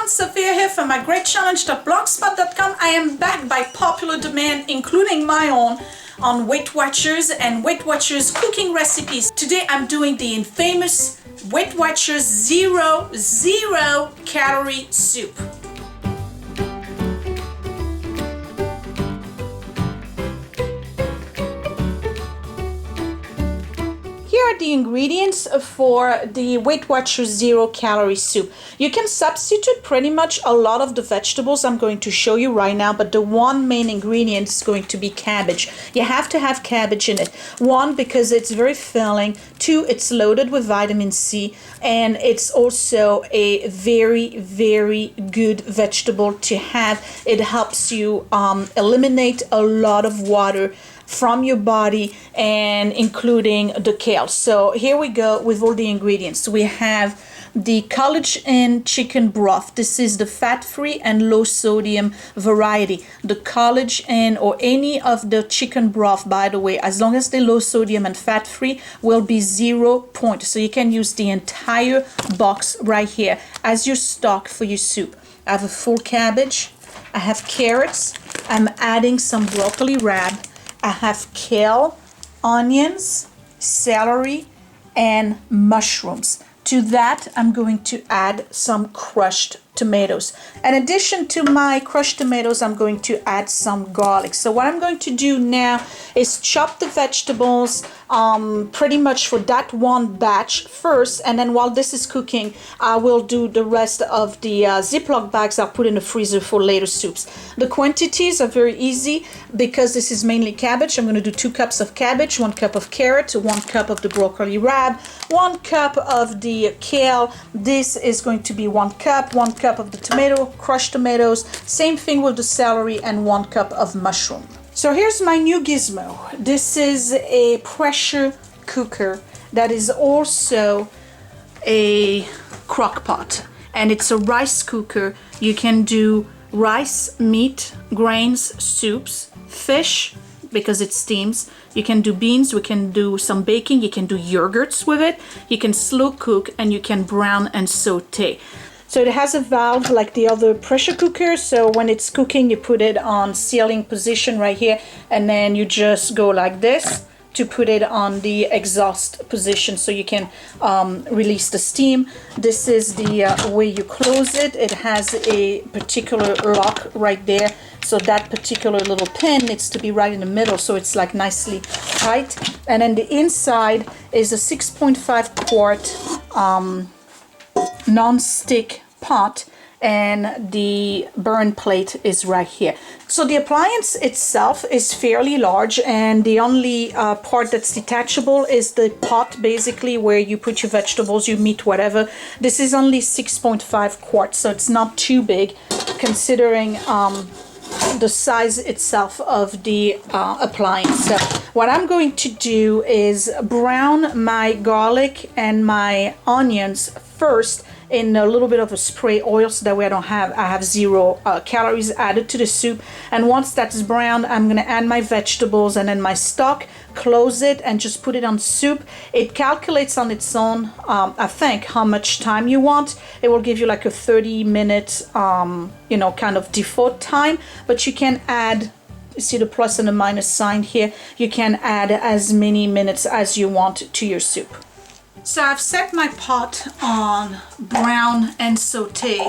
Sophia here from my great challenge.blogspot.com. I am back by popular demand, including my own, on Weight Watchers and Weight Watchers cooking recipes. Today I'm doing the infamous Weight Watchers zero calorie soup. Here are the ingredients for the Weight Watchers 0 calorie soup. You can substitute pretty much a lot of the vegetables I'm going to show you right now, but the one main ingredient is going to be cabbage. You have to have cabbage in it. One, because it's very filling. Two, it's loaded with vitamin C, and it's also a very good vegetable to have. It helps you eliminate a lot of water from your body, and including the kale. So here we go with all the ingredients. We have the collagen chicken broth. This is the fat-free and low sodium variety. The collagen or any of the chicken broth, by the way, as long as they're low sodium and fat-free, will be 0 point. So you can use the entire box right here as your stock for your soup. I have a full cabbage. I have carrots. I'm adding some broccoli rabe. I have kale, onions, celery, and mushrooms. To that, I'm going to add some crushed tomatoes. In addition to my crushed tomatoes, I'm going to add some garlic. So what I'm going to do now is chop the vegetables pretty much for that one batch first, and then while this is cooking, I will do the rest of the Ziploc bags I'll put in the freezer for later soups. The quantities are very easy because this is mainly cabbage. I'm going to do 2 cups of cabbage, 1 cup of carrot, 1 cup of the broccoli rabe, 1 cup of the kale. This is going to be 1 cup, 1 cup of the tomato, crushed tomatoes, same thing with the celery, and 1 cup of mushroom. So here's my new gizmo. This is a pressure cooker that is also a crock pot, and it's a rice cooker. You can do rice, meat, grains, soups, fish, because it steams. You can do beans, we can do some baking, you can do yogurts with it, you can slow cook, and you can brown and saute. So it has a valve like the other pressure cooker, so when it's cooking you put it on sealing position right here, and then you just go like this to put it on the exhaust position so you can release the steam. This is the way you close it. It has a particular lock right there, so that particular little pin needs to be right in the middle so it's like nicely tight. And then the inside is a 6.5 quart non-stick pot, and the burn plate is right here. So the appliance itself is fairly large, and the only part that's detachable is the pot, basically where you put your vegetables, your meat, whatever. This is only 6.5 quarts, so it's not too big considering the size itself of the appliance. So what I'm going to do is brown my garlic and my onions first in a little bit of a spray oil, so that way I have 0 calories added to the soup. And once that's browned, I'm gonna add my vegetables and then my stock, close it, and just put it on soup. It calculates on its own, I think, how much time you want. It will give you like a 30-minute kind of default time, but you can add, you see the plus and the minus sign here, you can add as many minutes as you want to your soup. So I've set my pot on brown and saute.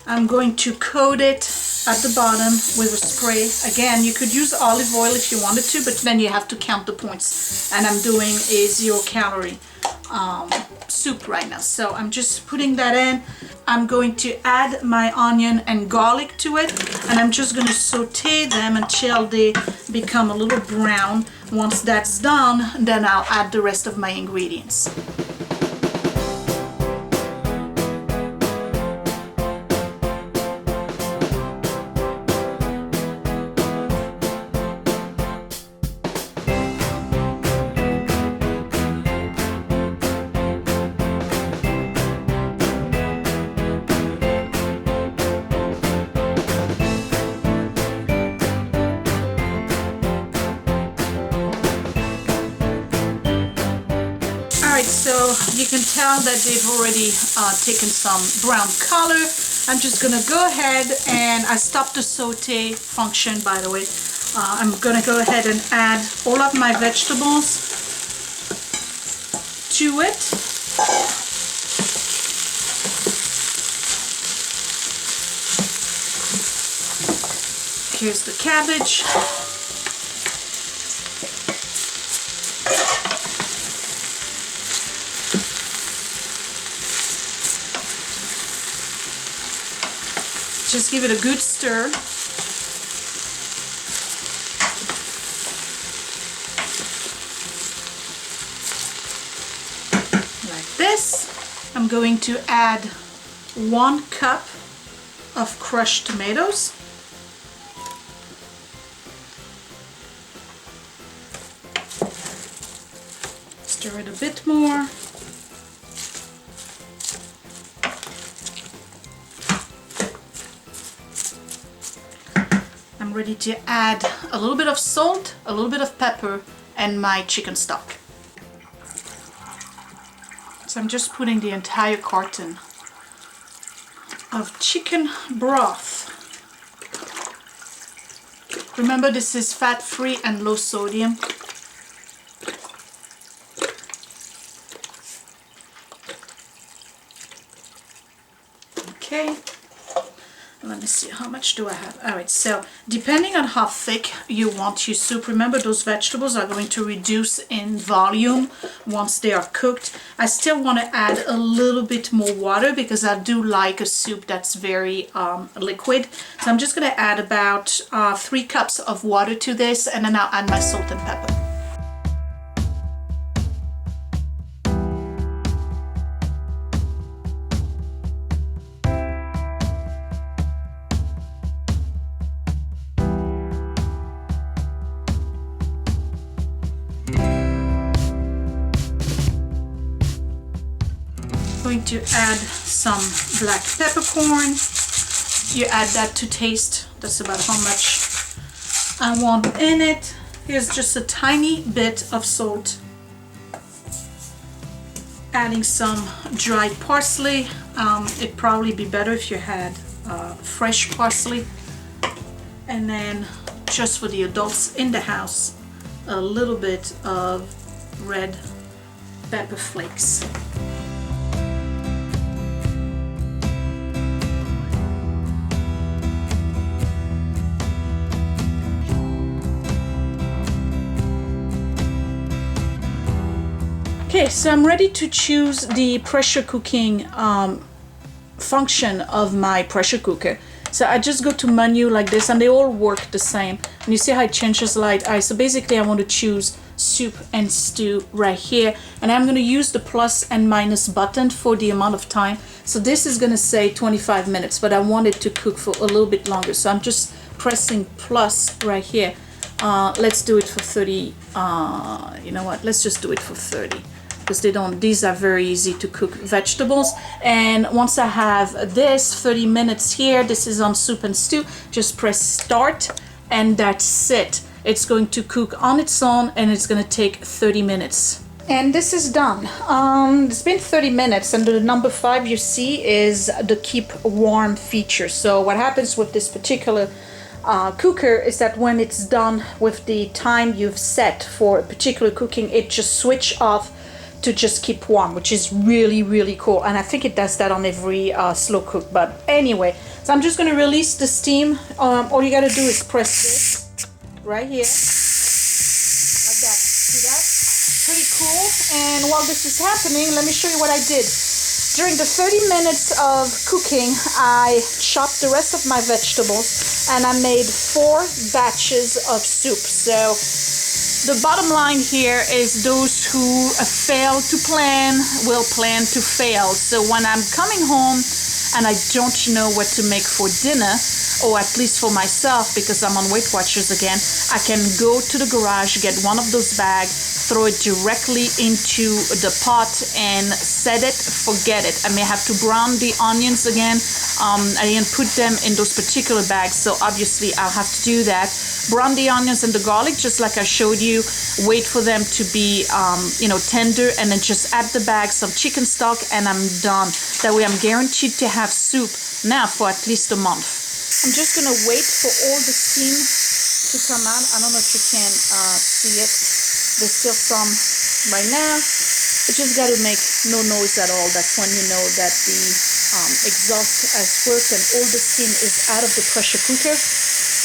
I'm going to coat it at the bottom with a spray. Again, you could use olive oil if you wanted to, but then you have to count the points. And I'm doing a 0 calorie soup right now. So I'm just putting that in. I'm going to add my onion and garlic to it, and I'm just going to saute them until they become a little brown. Once that's done, then I'll add the rest of my ingredients. So you can tell that they've already taken some brown color. I'm just gonna go ahead and I stopped the saute function, by the way. I'm gonna go ahead and add all of my vegetables to it. Here's the cabbage. Just give it a good stir. Like this. I'm going to add 1 cup of crushed tomatoes. Stir it a bit more. I'm ready to add a little bit of salt, a little bit of pepper, and my chicken stock. So I'm just putting the entire carton of chicken broth. Remember, this is fat-free and low sodium. Okay. Let me see, how much do I have? Alright, so depending on how thick you want your soup, remember those vegetables are going to reduce in volume once they are cooked. I still want to add a little bit more water because I do like a soup that's very liquid. So I'm just going to add about 3 cups of water to this, and then I'll add my salt and pepper. Going to add some black peppercorn. You add that to taste. That's about how much I want in it. Here's just a tiny bit of salt. Adding some dried parsley. It'd probably be better if you had fresh parsley. And then, just for the adults in the house, a little bit of red pepper flakes. Okay, so I'm ready to choose the pressure cooking function of my pressure cooker. So I just go to menu like this, and they all work the same. And you see how it changes light. So basically I want to choose soup and stew right here, and I'm going to use the plus and minus button for the amount of time. So this is going to say 25 minutes, but I want it to cook for a little bit longer. So I'm just pressing plus right here. Let's do it for 30. You know what? Let's just do it for 30. Because these are very easy to cook vegetables. And once I have this 30 minutes here, this is on soup and stew, just press start, and that's it. It's going to cook on its own, and it's going to take 30 minutes. And this is done. It's been 30 minutes, and the number 5 you see is the keep warm feature. So what happens with this particular cooker is that when it's done with the time you've set for a particular cooking, it just switch off to just keep warm, which is really, really cool. And I think it does that on every slow cook. But anyway, so I'm just going to release the steam. All you got to do is press this right here, like that. See that? Pretty cool. And while this is happening, let me show you what I did. During the 30 minutes of cooking, I chopped the rest of my vegetables, and I made 4 batches of soup. So the bottom line here is those who fail to plan will plan to fail. So when I'm coming home and I don't know what to make for dinner, or at least for myself because I'm on Weight Watchers again, I can go to the garage, get one of those bags, throw it directly into the pot and set it, forget it. I may have to brown the onions again. I didn't put them in those particular bags, so obviously I'll have to do that. Brown the onions and the garlic just like I showed you. Wait for them to be tender, and then just add the bag, some chicken stock, and I'm done. That way I'm guaranteed to have soup now for at least a month. I'm just gonna wait for all the steam to come out. I don't know if you can see it. There's still some right now. You just got to make no noise at all. That's when you know that the exhaust has worked and all the steam is out of the pressure cooker.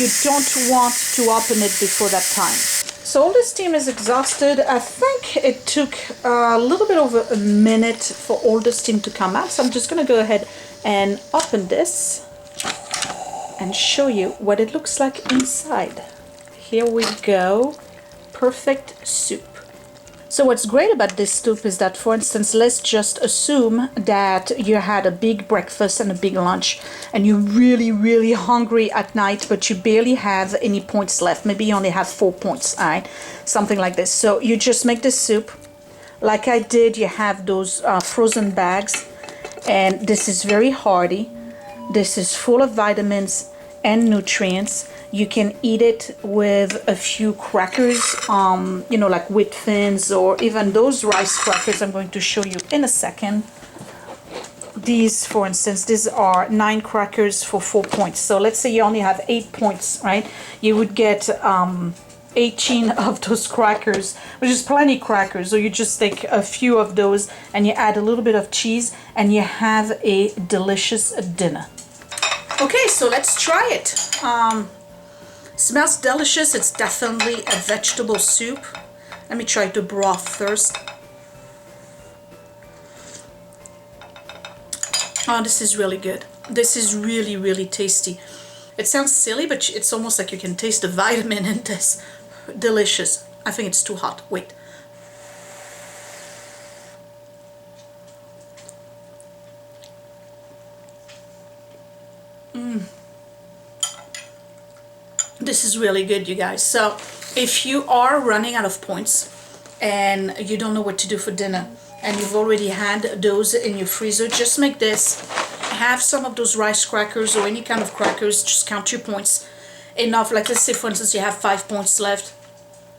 You don't want to open it before that time. So all the steam is exhausted. I think it took a little bit over a minute for all the steam to come out. So I'm just going to go ahead and open this and show you what it looks like inside. Here we go. Perfect soup. So what's great about this soup is that, for instance, let's just assume that you had a big breakfast and a big lunch and you're really, really hungry at night, but you barely have any points left. Maybe you only have 4 points, all right? Something like this. So you just make this soup. Like I did, you have those frozen bags, and this is very hearty. This is full of vitamins and nutrients. You can eat it with a few crackers, like wheat thins, or even those rice crackers I'm going to show you in a second. These, for instance, these are 9 crackers for 4 points. So let's say you only have 8 points, right? You would get 18 of those crackers, which is plenty crackers. So you just take a few of those and you add a little bit of cheese and you have a delicious dinner. Okay, so let's try it. Smells delicious. It's definitely a vegetable soup. Let me try the broth first. Oh, this is really good. This is really, really tasty. It sounds silly, but it's almost like you can taste the vitamin in this. Delicious. I think it's too hot. Wait. This is really good, you guys. So if you are running out of points and you don't know what to do for dinner and you've already had those in your freezer, just make this. Have some of those rice crackers or any kind of crackers. Just count your points. Enough, like let's say for instance you have 5 points left.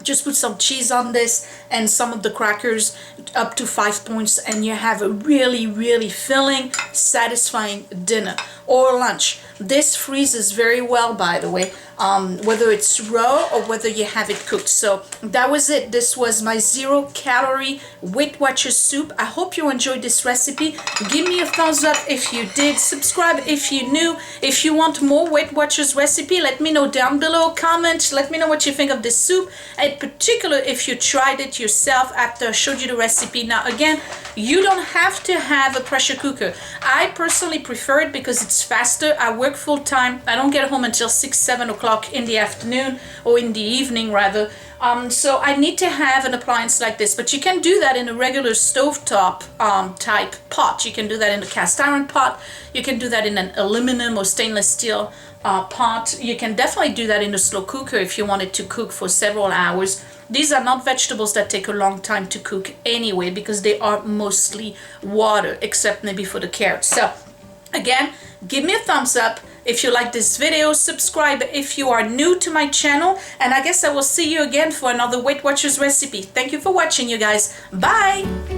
Just put some cheese on this and some of the crackers up to 5 points, and you have a really, really filling, satisfying dinner or lunch. This freezes very well, by the way, whether it's raw or whether you have it cooked. So that was it. This was my 0-calorie Weight Watchers soup. I hope you enjoyed this recipe. Give me a thumbs up if you did. Subscribe if you're new. If you want more Weight Watchers recipe, let me know down below. Comment. Let me know what you think of this soup. In particular, if you tried it yourself after I showed you the recipe. Now, again, you don't have to have a pressure cooker. I personally prefer it because it's faster. I work full time. I don't get home until 6, 7 o'clock in the afternoon, or in the evening rather. So I need to have an appliance like this, but you can do that in a regular stovetop type pot. You can do that in a cast iron pot. You can do that in an aluminum or stainless steel pot. You can definitely do that in a slow cooker if you want it to cook for several hours. These are not vegetables that take a long time to cook anyway, because they are mostly water, except maybe for the carrots. So again, give me a thumbs up if you like this video. Subscribe if you are new to my channel, and I guess I will see you again for another Weight Watchers recipe. Thank you for watching, you guys. Bye.